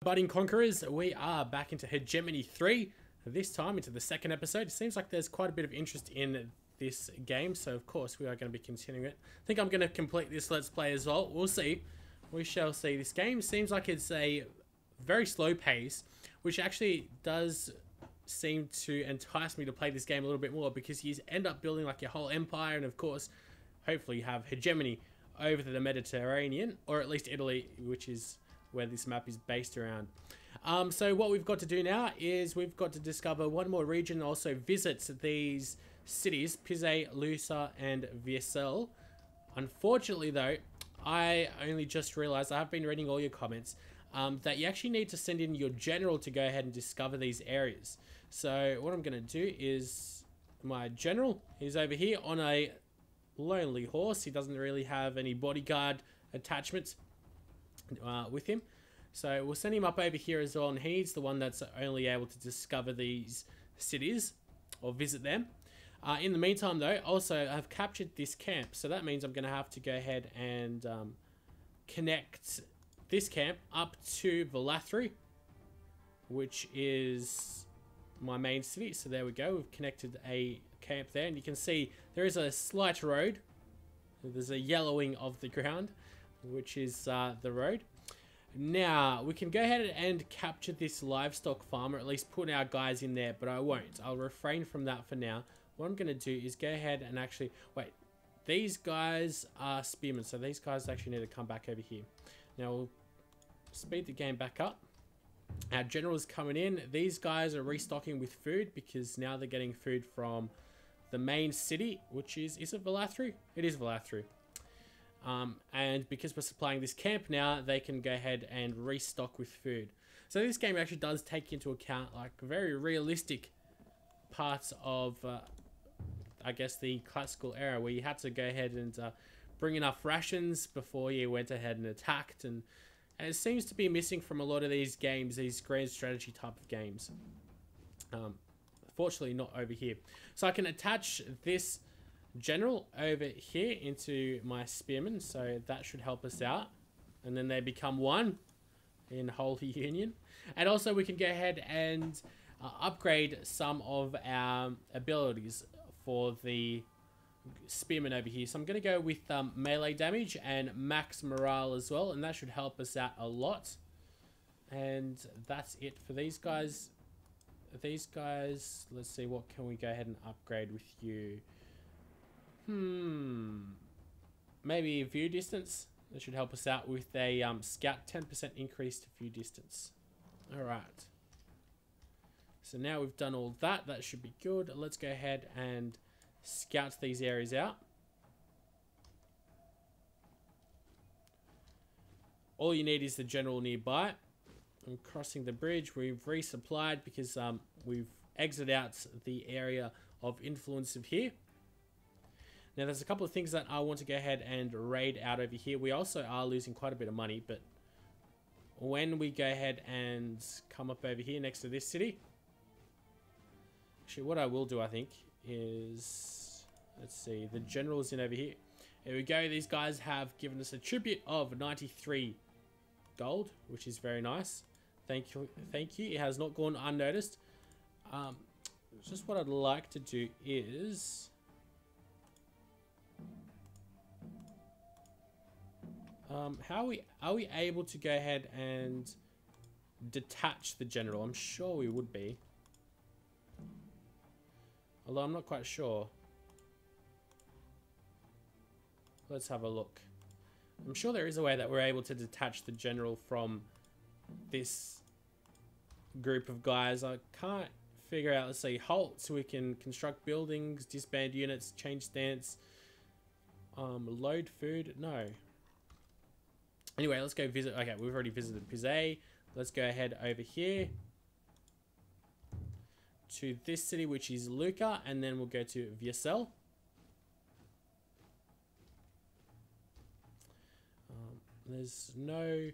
Budding Conquerors, we are back into Hegemony 3, this time into the second episode. It seems like there's quite a bit of interest in this game, so of course we are going to be continuing it. I think I'm going to complete this Let's Play as well. We'll see. We shall see. This game seems like it's a very slow pace, which actually does seem to entice me to play this game a little bit more, because you end up building like your whole empire, and of course, hopefully you have hegemony over the Mediterranean, or at least Italy, which is where this map is based around. So what we've got to do now is we've got to discover one more region, also visit these cities, Pise, Lusa, and Viesel. Unfortunately though, I only just realized, I have been reading all your comments, that you actually need to send in your general to go ahead and discover these areas. So what I'm going to do is, my general is over here on a lonely horse. He doesn't really have any bodyguard attachments with him, so we'll send him up over here as well, and he's the one that's only able to discover these cities or visit them. In the meantime though, also I've captured this camp, so that means I'm going to have to go ahead and connect this camp up to Velathri, which is my main city. So there we go, we've connected a camp there, and you can see there is a slight road. There's a yellowing of the ground, which is the road. Now we can go ahead and capture this livestock farm, or at least put our guys in there, but I won't. I'll refrain from that for now. What I'm going to do is go ahead and actually wait. These guys are spearmen, so these guys actually need to come back over here. Now we'll speed the game back up. Our general's coming in. These guys are restocking with food, because now they're getting food from the main city, which is it Velathri? It is Velathri. And because we're supplying this camp now, they can go ahead and restock with food. So this game actually does take into account like very realistic parts of, I guess, the classical era, where you had to go ahead and bring enough rations before you went ahead and attacked. And it seems to be missing from a lot of these games, these grand strategy type of games. Fortunately not over here. So I can attach this general over here into my spearmen, so that should help us out, and then they become one in holy union. And also we can go ahead and upgrade some of our abilities for the spearmen over here. So I'm going to go with melee damage and max morale as well, and that should help us out a lot. And that's it for these guys. Let's see, what can we go ahead and upgrade with you? Maybe view distance. That should help us out with a scout, 10% increase to view distance. Alright. So now we've done all that. That should be good. Let's go ahead and scout these areas out. All you need is the general nearby. I'm crossing the bridge. We've resupplied because we've exited out the area of influence of here. Now there's a couple of things that I want to go ahead and raid out over here. We also are losing quite a bit of money, but when we go ahead and come up over here next to this city, actually what I will do, I think, is, let's see, the general is in over here. Here we go. These guys have given us a tribute of 93 gold, which is very nice. Thank you. It has not gone unnoticed. Just what I'd like to do is, are we able to go ahead and detach the general? I'm sure we would be, although I'm not quite sure. Let's have a look. I'm sure there is a way that we're able to detach the general from this group of guys. I can't figure out. Let's see, halt, so we can construct buildings, disband units, change stance, load food. No. Anyway, let's go visit. Okay, we've already visited Pise. Let's go ahead over here to this city, which is Lucca, and then we'll go to Viesel. There's no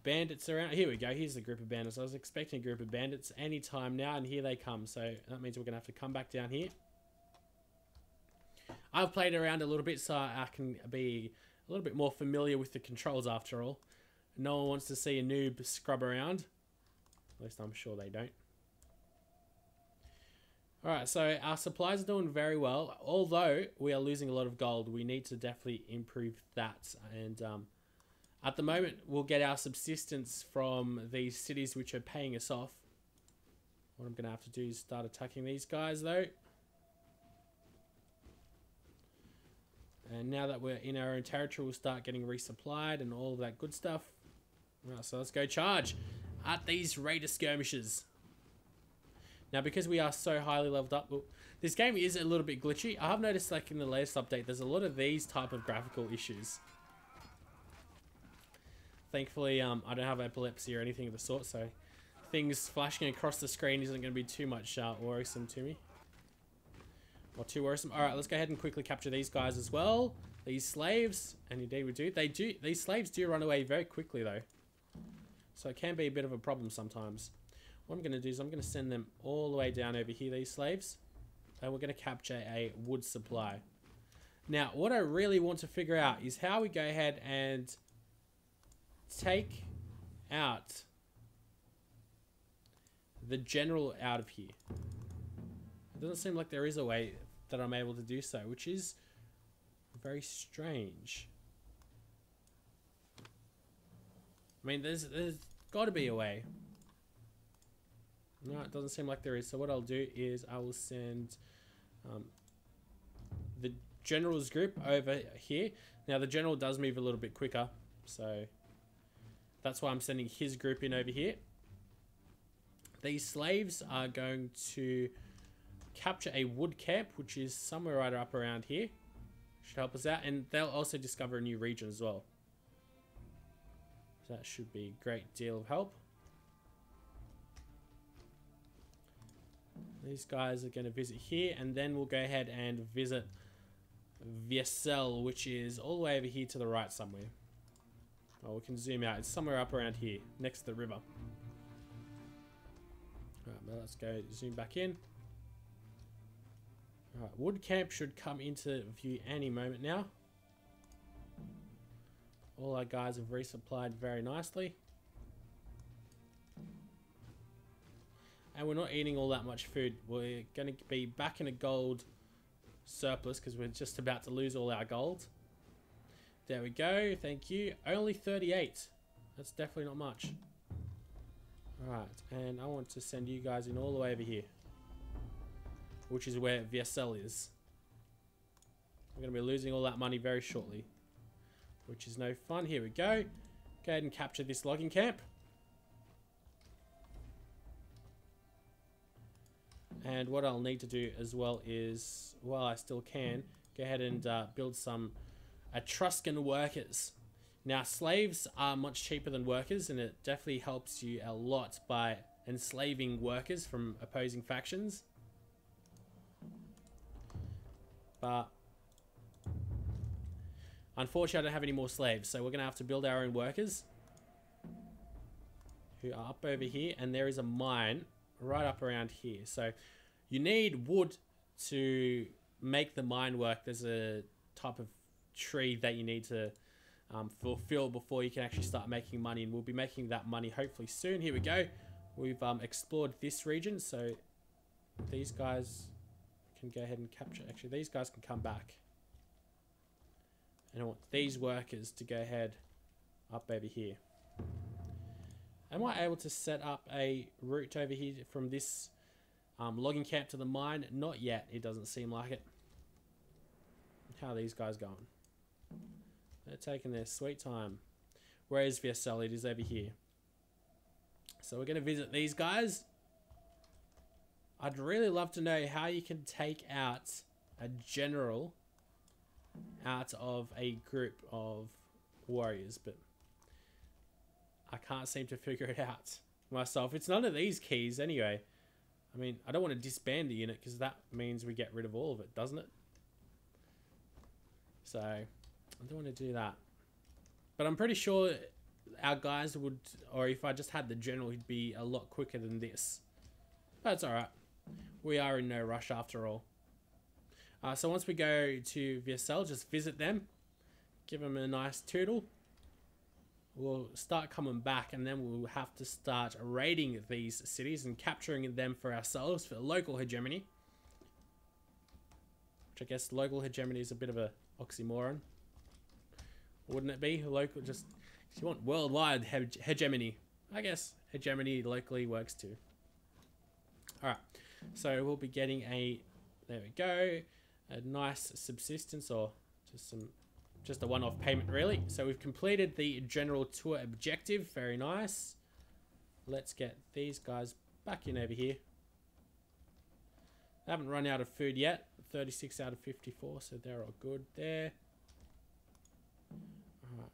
bandits around. Here we go. Here's the group of bandits. I was expecting a group of bandits anytime now, and here they come. So that means we're going to have to come back down here. I've played around a little bit, so I can be a little bit more familiar with the controls after all. No one wants to see a noob scrub around. At least I'm sure they don't. Alright, so our supplies are doing very well. Although we are losing a lot of gold, we need to definitely improve that. And at the moment, we'll get our subsistence from these cities which are paying us off. What I'm going to have to do is start attacking these guys, though. And now that we're in our own territory, we'll start getting resupplied and all of that good stuff. Alright, so let's go charge at these raider skirmishes. Now, because we are so highly leveled up, well, this game is a little bit glitchy. I have noticed, like, in the latest update, there's a lot of these type of graphical issues. Thankfully, I don't have epilepsy or anything of the sort, so things flashing across the screen isn't going to be too much worrisome to me. Or too worrisome. Alright, let's go ahead and quickly capture these guys as well. These slaves, and indeed we do. These slaves do run away very quickly, though. So it can be a bit of a problem sometimes. What I'm going to do is I'm going to send them all the way down over here, these slaves. And we're going to capture a wood supply. Now, what I really want to figure out is how we go ahead and take out the general out of here. It doesn't seem like there is a way that I'm able to do so, which is very strange. I mean, there's got to be a way. No, it doesn't seem like there is. So what I'll do is I will send the general's group over here. Now, the general does move a little bit quicker, so that's why I'm sending his group in over here. These slaves are going to capture a wood camp, which is somewhere right up around here. Should help us out, and they'll also discover a new region as well. So that should be a great deal of help. These guys are going to visit here, and then we'll go ahead and visit Viesel, which is all the way over here to the right somewhere. Oh, we can zoom out. It's somewhere up around here, next to the river. Alright, well, let's go zoom back in. Alright, wood camp should come into view any moment now. All our guys have resupplied very nicely. And we're not eating all that much food. We're going to be back in a gold surplus because we're just about to lose all our gold. There we go. Thank you. Only 38. That's definitely not much. Alright, and I want to send you guys in all the way over here, which is where Viesel is. We're going to be losing all that money very shortly, which is no fun. Here we go. Go ahead and capture this logging camp. And what I'll need to do as well is, while I still can, go ahead and build some Etruscan workers. Now, slaves are much cheaper than workers, and it definitely helps you a lot by enslaving workers from opposing factions. But unfortunately, I don't have any more slaves, so we're going to have to build our own workers who are up over here, and there is a mine right up around here. So you need wood to make the mine work. There's a type of tree that you need to fulfill before you can actually start making money, and we'll be making that money hopefully soon. Here we go. We've explored this region, so these guys can go ahead and capture. Actually, these guys can come back, and I want these workers to go ahead up over here. Am I able to set up a route over here from this logging camp to the mine? Not yet. It doesn't seem like it. How are these guys going? They're taking their sweet time. Where is Viesel? It is over here. So we're going to visit these guys. I'd really love to know how you can take out a general out of a group of warriors, but I can't seem to figure it out myself. It's none of these keys anyway. I mean, I don't want to disband the unit because that means we get rid of all of it, doesn't it? So I don't want to do that. But I'm pretty sure our guys would, or if I just had the general, he'd be a lot quicker than this. But it's alright. We are in no rush after all. So once we go to Viesel, just visit them. Give them a nice tootle. will start coming back, and then we'll have to start raiding these cities and capturing them for ourselves for local hegemony. Which I guess local hegemony is a bit of a oxymoron, wouldn't it be? Local, just if you want worldwide hegemony, I guess hegemony locally works too. All right, so we'll be getting a, there we go, a nice subsistence, or just a one-off payment really. So we've completed the general tour objective. Very nice. Let's get these guys back in over here. They haven't run out of food yet. 36 out of 54, so they're all good there. Alright,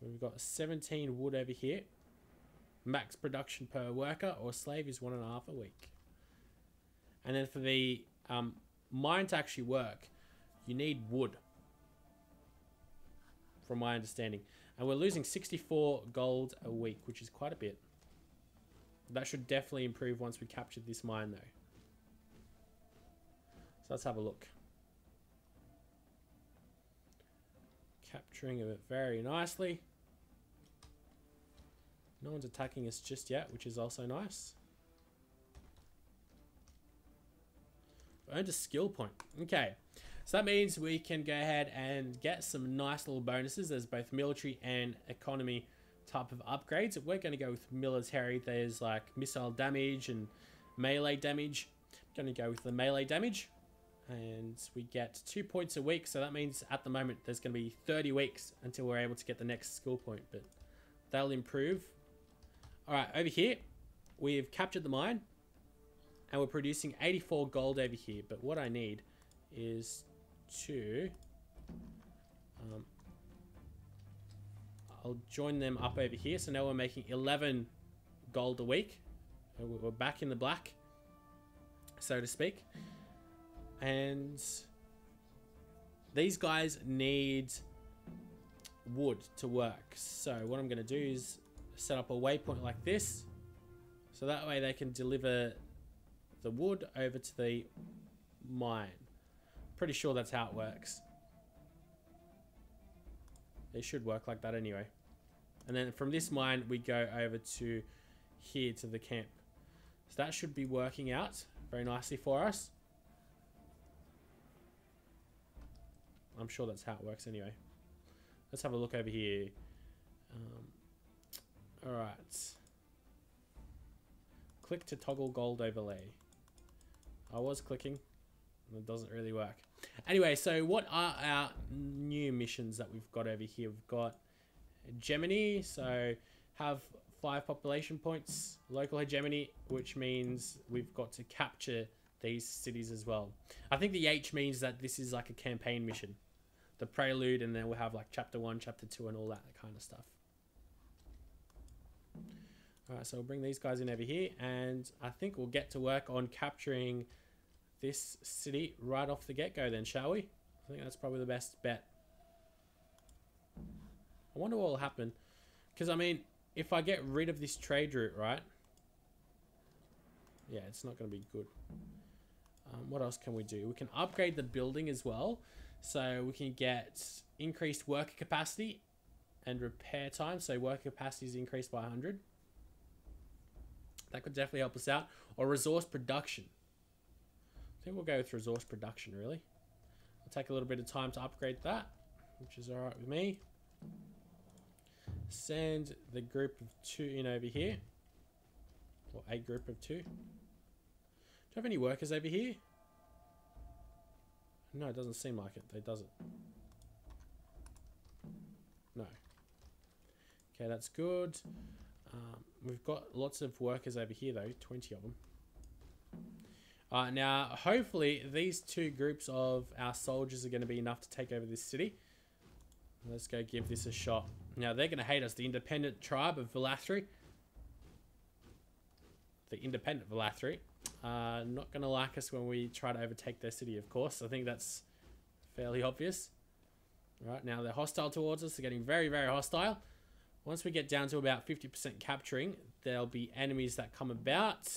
we've got 17 wood over here. Max production per worker or slave is 1.5 a week. And then for the mine to actually work, you need wood, from my understanding. And we're losing 64 gold a week, which is quite a bit. That should definitely improve once we capture this mine though. So let's have a look. Capturing it very nicely. No one's attacking us just yet, which is also nice. Earned a skill point. Okay, so that means we can go ahead and get some nice little bonuses. There's both military and economy type of upgrades. We're going to go with military. There's like missile damage and melee damage. I'm going to go with the melee damage. And we get 2 points a week. So that means at the moment there's going to be 30 weeks until we're able to get the next skill point. But that'll improve. Alright, over here, we've captured the mine. And we're producing 84 gold over here. But what I need is to... I'll join them up over here. So now we're making 11 gold a week. We're back in the black, so to speak. And these guys need wood to work. So what I'm going to do is set up a waypoint like this. So that way they can deliver the wood over to the mine. Pretty sure that's how it works. They should work like that anyway. And then from this mine, we go over to here to the camp. So that should be working out very nicely for us. I'm sure that's how it works anyway. Let's have a look over here. Alright. Click to toggle gold overlay. I was clicking. And it doesn't really work. Anyway, so what are our new missions that we've got over here? We've got hegemony, so have 5 population points. Local hegemony, which means we've got to capture these cities as well. I think the H means that this is like a campaign mission. The prelude, and then we'll have like chapter 1, chapter 2, and all that kind of stuff. Alright, so we'll bring these guys in over here, and I think we'll get to work on capturing this city right off the get-go then, shall we? I think that's probably the best bet. I wonder what will happen. Because, I mean, if I get rid of this trade route, right? Yeah, it's not going to be good. What else can we do? We can upgrade the building as well. So we can get increased worker capacity and repair time. So worker capacity is increased by 100. That could definitely help us out. Or resource production. I think we'll go with resource production, really. I'll take a little bit of time to upgrade that, which is alright with me. Send the group of 2 in over here. Or a group of 2. Do you have any workers over here? No, it doesn't seem like it, does it? No. Okay, that's good. We've got lots of workers over here, though. 20 of them. Now, hopefully, these 2 groups of our soldiers are going to be enough to take over this city. Let's go give this a shot. Now, they're going to hate us. The independent tribe of Valathri. The independent Valathri. Not going to like us when we try to overtake their city, of course. I think that's fairly obvious. Right, now they're hostile towards us. They're getting very, very hostile. Once we get down to about 50% capturing, there'll be enemies that come about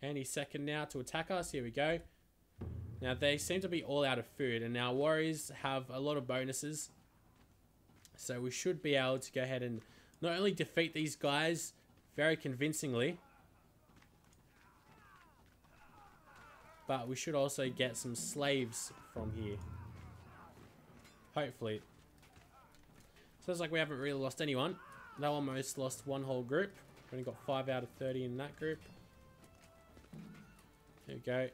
any second now to attack us. Here we go. Now, they seem to be all out of food, and our warriors have a lot of bonuses. So we should be able to go ahead and not only defeat these guys very convincingly, but we should also get some slaves from here. Hopefully. Sounds like we haven't really lost anyone. They almost lost one whole group. Only got 5 out of 30 in that group. There we go.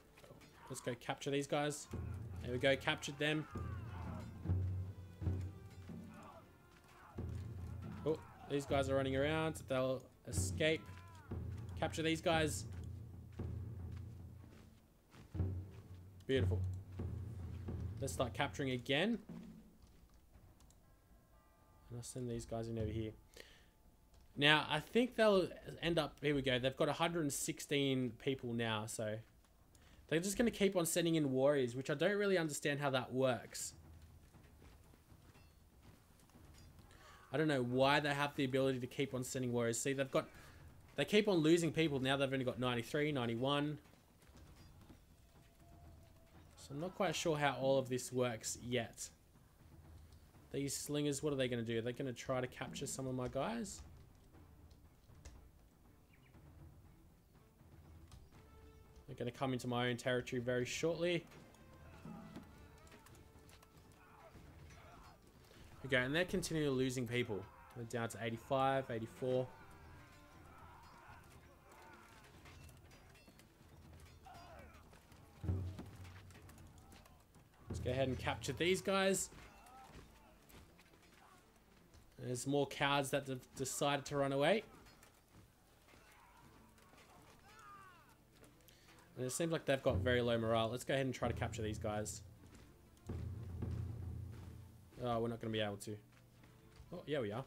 Let's go capture these guys. There we go, captured them. Oh, these guys are running around. They'll escape. Capture these guys. Beautiful. Let's start capturing again. And I'll send these guys in over here. Now, I think they'll end up... Here we go. They've got 116 people now, so... They're just going to keep on sending in warriors, which I don't really understand how that works. I don't know why they have the ability to keep on sending warriors. See, they've got... They keep on losing people. Now they've only got 93, 91. So I'm not quite sure how all of this works yet. These slingers, what are they going to do? Are they going to try to capture some of my guys? They're going to come into my own territory very shortly. Okay, and they're continually losing people. They're down to 85, 84. Let's go ahead and capture these guys. There's more cowards that have decided to run away. And it seems like they've got very low morale. Let's go ahead and try to capture these guys. Oh, we're not going to be able to. Oh, yeah, we are.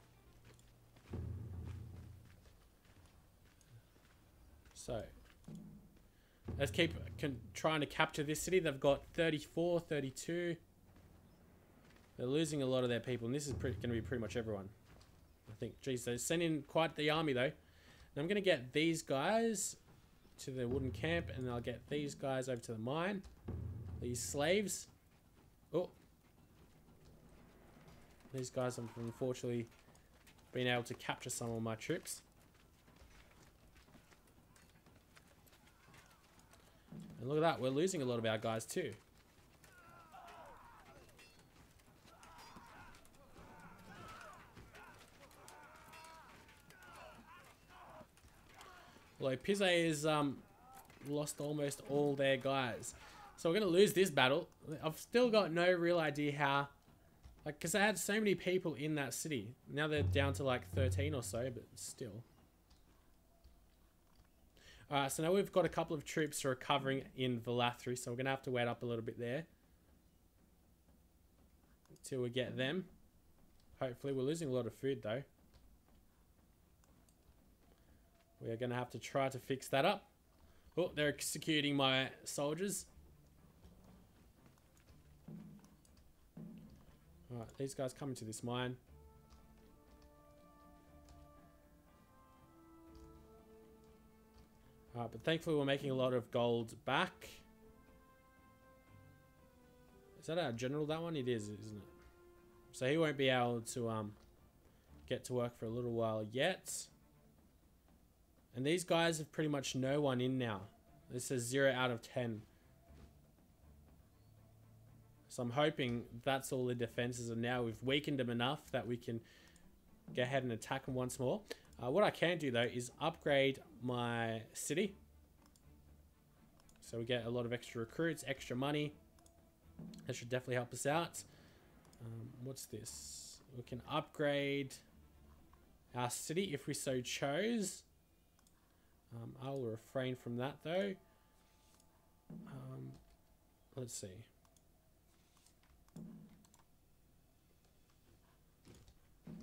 So, let's keep trying to capture this city. They've got 34, 32. They're losing a lot of their people, and this is going to be pretty much everyone. I think, geez, they sent in quite the army, though. And I'm going to get these guys to the wooden camp, and I'll get these guys over to the mine. These slaves. Oh. These guys have unfortunately been able to capture some of my troops. And look at that, we're losing a lot of our guys too. Although Pizze has lost almost all their guys. So we're going to lose this battle. I've still got no real idea how. Like, because I had so many people in that city. Now they're down to like 13 or so, but still. Alright, so now we've got a couple of troops recovering in Valathri, so we're going to have to wait up a little bit there. Until we get them. Hopefully, we're losing a lot of food though. We're going to have to try to fix that up. Oh, they're executing my soldiers. Alright, these guys come into this mine. Alright, but thankfully we're making a lot of gold back. Is that our general, that one? It is, isn't it? So he won't be able to get to work for a little while yet. And these guys have pretty much no one in now. This is 0 out of 10. So I'm hoping that's all the defenses are now. We've weakened them enough that we can go ahead and attack them once more. What I can do though is upgrade my city. So we get a lot of extra recruits, extra money. That should definitely help us out. What's this? We can upgrade our city if we so chose. I'll refrain from that though. Let's see.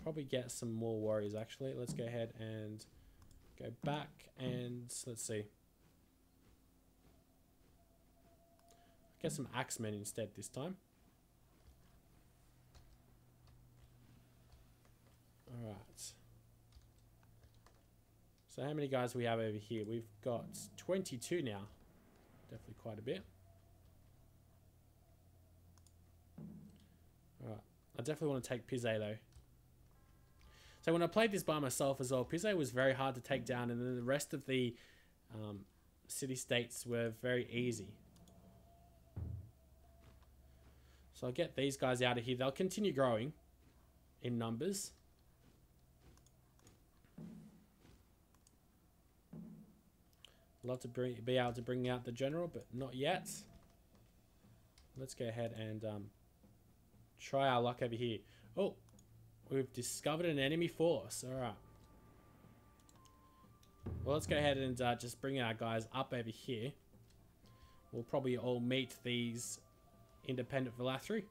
Probably get some more warriors actually. Let's go ahead and go back and let's see. Get some axemen instead this time. Alright. So how many guys do we have over here? We've got 22 now. Definitely quite a bit. Alright. I definitely want to take Pizze though. So when I played this by myself as well, Pizzo was very hard to take down, and then the rest of the city-states were very easy. So I'll get these guys out of here. They'll continue growing in numbers. Love to be able to bring out the general, but not yet. Let's go ahead and try our luck over here. Oh, we've discovered an enemy force. All right. Well, let's go ahead and just bring our guys up over here. We'll probably all meet these independent Philatry.